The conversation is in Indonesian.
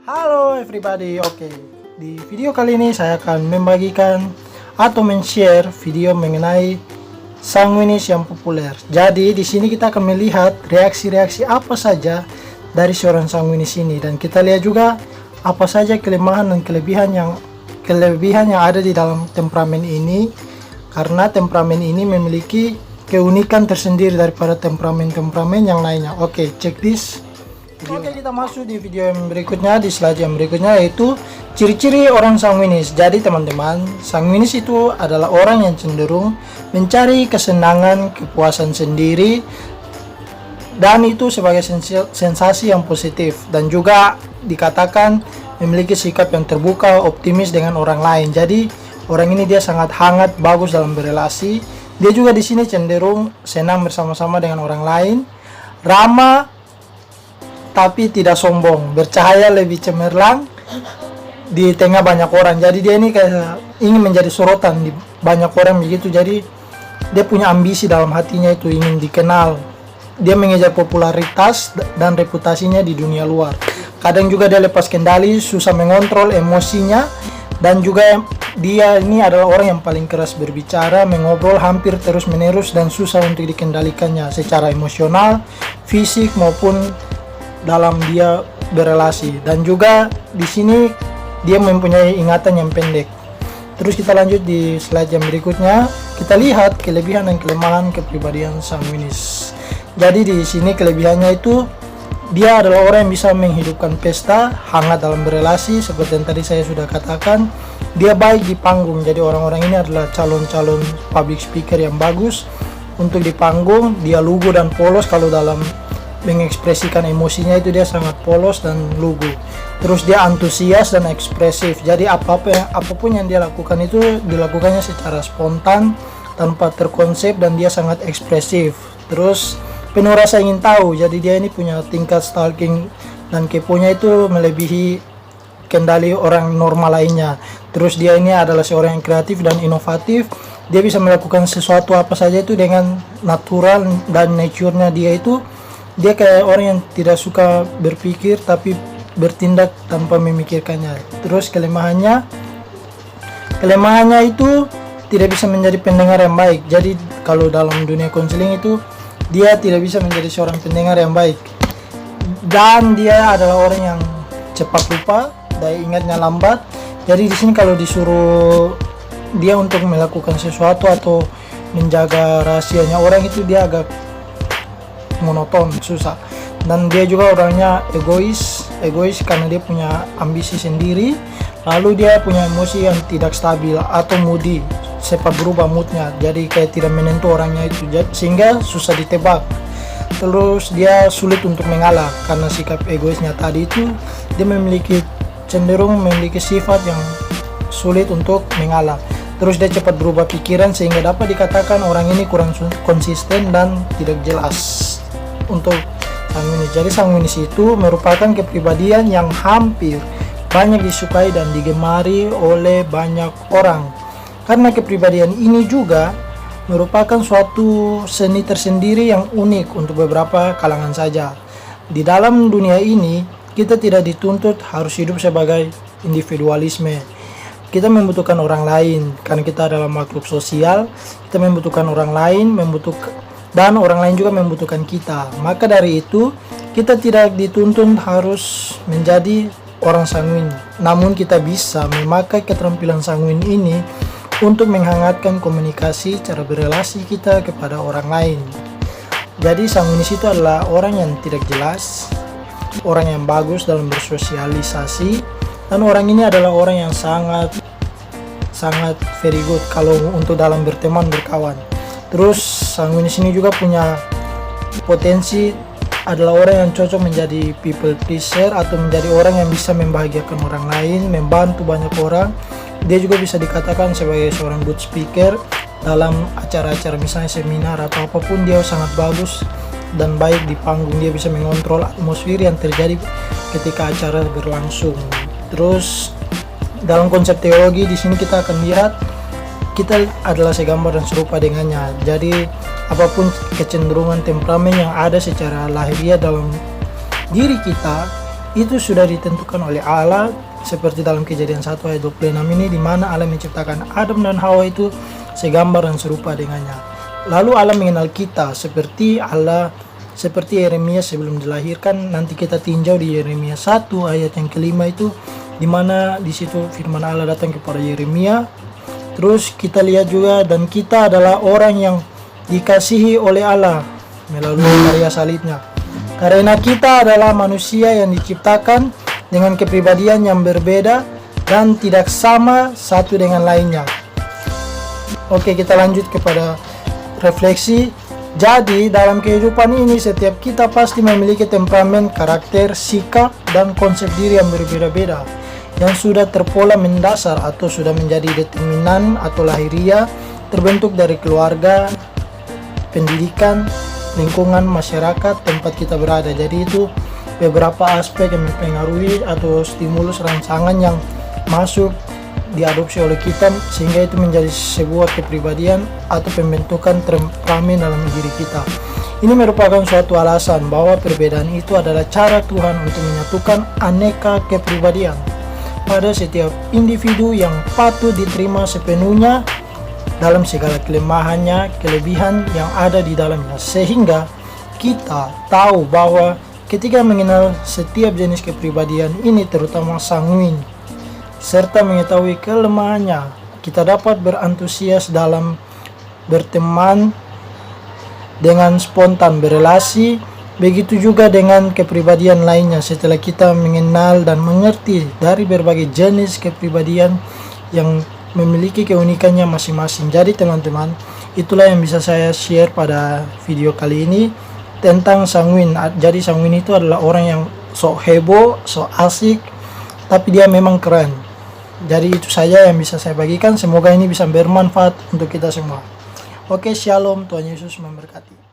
Halo everybody, oke. Di video kali ini saya akan membagikan atau men-share video mengenai sanguinis yang populer. Jadi di sini kita akan melihat reaksi-reaksi apa saja dari seorang sanguinis ini, dan kita lihat juga apa saja kelemahan dan kelebihan yang ada di dalam temperamen ini, karena temperamen ini memiliki keunikan tersendiri daripada temperamen-temperamen yang lainnya. Oke, check this. Oke, kita masuk di video yang berikutnya, di slide yang berikutnya, yaitu ciri-ciri orang sanguinis. Jadi teman-teman, sanguinis itu adalah orang yang cenderung mencari kesenangan, kepuasan sendiri, dan itu sebagai sensasi yang positif, dan juga dikatakan memiliki sikap yang terbuka, optimis dengan orang lain. Jadi orang ini dia sangat hangat, bagus dalam berelasi. Dia juga di sini cenderung senang bersama-sama dengan orang lain, ramah tapi tidak sombong, bercahaya lebih cemerlang di tengah banyak orang. Jadi dia ini kayak ingin menjadi sorotan di banyak orang begitu. Jadi dia punya ambisi dalam hatinya, itu ingin dikenal. Dia mengejar popularitas dan reputasinya di dunia luar. Kadang juga dia lepas kendali, susah mengontrol emosinya, dan juga dia ini adalah orang yang paling keras berbicara, mengobrol hampir terus-menerus, dan susah untuk dikendalikannya secara emosional, fisik maupun dalam dia berelasi. Dan juga di sini dia mempunyai ingatan yang pendek. Terus kita lanjut di slide yang berikutnya, kita lihat kelebihan dan kelemahan kepribadian sanguinis. Jadi di sini kelebihannya itu dia adalah orang yang bisa menghidupkan pesta, hangat dalam berelasi seperti yang tadi saya sudah katakan. Dia baik di panggung, jadi orang-orang ini adalah calon-calon public speaker yang bagus untuk di panggung. Dia lugu dan polos kalau dalam mengekspresikan emosinya, itu dia sangat polos dan lugu. Terus dia antusias dan ekspresif, jadi apapun yang dia lakukan itu dilakukannya secara spontan tanpa terkonsep, dan dia sangat ekspresif. Terus penuh rasa ingin tahu, jadi dia ini punya tingkat stalking dan keponya itu melebihi kendali orang normal lainnya. Terus dia ini adalah seorang yang kreatif dan inovatif. Dia bisa melakukan sesuatu apa saja itu dengan natural dan nature-nya dia kayak orang yang tidak suka berpikir tapi bertindak tanpa memikirkannya. Terus kelemahannya itu tidak bisa menjadi pendengar yang baik. Jadi kalau dalam dunia konseling itu dia tidak bisa menjadi seorang pendengar yang baik, dan dia adalah orang yang cepat lupa, daya ingatnya lambat. Jadi di sini kalau disuruh dia untuk melakukan sesuatu atau menjaga rahasianya orang itu dia agak monoton, susah. Dan dia juga orangnya egois karena dia punya ambisi sendiri. Lalu dia punya emosi yang tidak stabil atau moody, cepat berubah moodnya, jadi kayak tidak menentu orangnya itu, sehingga susah ditebak. Terus dia sulit untuk mengalah karena sikap egoisnya tadi itu. Dia cenderung memiliki sifat yang sulit untuk mengalah. Terus dia cepat berubah pikiran, sehingga dapat dikatakan orang ini kurang konsisten dan tidak jelas untuk sanguinis. Jadi sanguinis itu merupakan kepribadian yang hampir banyak disukai dan digemari oleh banyak orang, karena kepribadian ini juga merupakan suatu seni tersendiri yang unik untuk beberapa kalangan saja. Di dalam dunia ini kita tidak dituntut harus hidup sebagai individualisme. Kita membutuhkan orang lain karena kita adalah makhluk sosial. Kita membutuhkan orang lain, dan orang lain juga membutuhkan kita. Maka dari itu kita tidak dituntut harus menjadi orang sanguin, namun kita bisa memakai keterampilan sanguin ini untuk menghangatkan komunikasi, cara berelasi kita kepada orang lain. Jadi sanguinis itu adalah orang yang tidak jelas, orang yang bagus dalam bersosialisasi, dan orang ini adalah orang yang sangat very good kalau untuk dalam berteman, berkawan. Terus sanguinis ini juga punya potensi adalah orang yang cocok menjadi people pleaser atau menjadi orang yang bisa membahagiakan orang lain, membantu banyak orang. Dia juga bisa dikatakan sebagai seorang good speaker dalam acara-acara, misalnya seminar atau apapun. Dia sangat bagus dan baik di panggung. Dia bisa mengontrol atmosfer yang terjadi ketika acara berlangsung. Terus dalam konsep teologi di sini kita akan lihat kita adalah segambar dan serupa dengannya. Jadi apapun kecenderungan temperamen yang ada secara lahiriah dalam diri kita, itu sudah ditentukan oleh Allah, seperti dalam Kejadian 1 ayat 26 ini, di mana Allah menciptakan Adam dan Hawa itu segambar dan serupa dengannya. Lalu Allah mengenal kita seperti Yeremia sebelum dilahirkan. Nanti kita tinjau di Yeremia 1 ayat yang kelima itu, di mana di situ firman Allah datang kepada Yeremia. Terus kita lihat juga, dan kita adalah orang yang dikasihi oleh Allah melalui karya salibnya. Karena kita adalah manusia yang diciptakan dengan kepribadian yang berbeda dan tidak sama satu dengan lainnya. Oke, kita lanjut kepada refleksi. Jadi dalam kehidupan ini setiap kita pasti memiliki temperamen, karakter, sikap, dan konsep diri yang berbeda-beda, yang sudah terpola mendasar atau sudah menjadi determinan atau lahiriah, terbentuk dari keluarga, pendidikan, lingkungan, masyarakat tempat kita berada. Jadi itu beberapa aspek yang mempengaruhi atau stimulus rangsangan yang masuk diadopsi oleh kita, sehingga itu menjadi sebuah kepribadian atau pembentukan temperamen dalam diri kita. Ini merupakan suatu alasan bahwa perbedaan itu adalah cara Tuhan untuk menyatukan aneka kepribadian pada setiap individu yang patut diterima sepenuhnya dalam segala kelemahannya, kelebihan yang ada di dalamnya, sehingga kita tahu bahwa ketika mengenal setiap jenis kepribadian ini, terutama sanguin, serta mengetahui kelemahannya, kita dapat berantusias dalam berteman, dengan spontan berelasi. Begitu juga dengan kepribadian lainnya setelah kita mengenal dan mengerti dari berbagai jenis kepribadian yang memiliki keunikannya masing-masing. Jadi teman-teman, itulah yang bisa saya share pada video kali ini tentang sanguin. Jadi sanguin itu adalah orang yang sok heboh, sok asik, tapi dia memang keren. Jadi itu saja yang bisa saya bagikan. Semoga ini bisa bermanfaat untuk kita semua. Oke, shalom, Tuhan Yesus memberkati.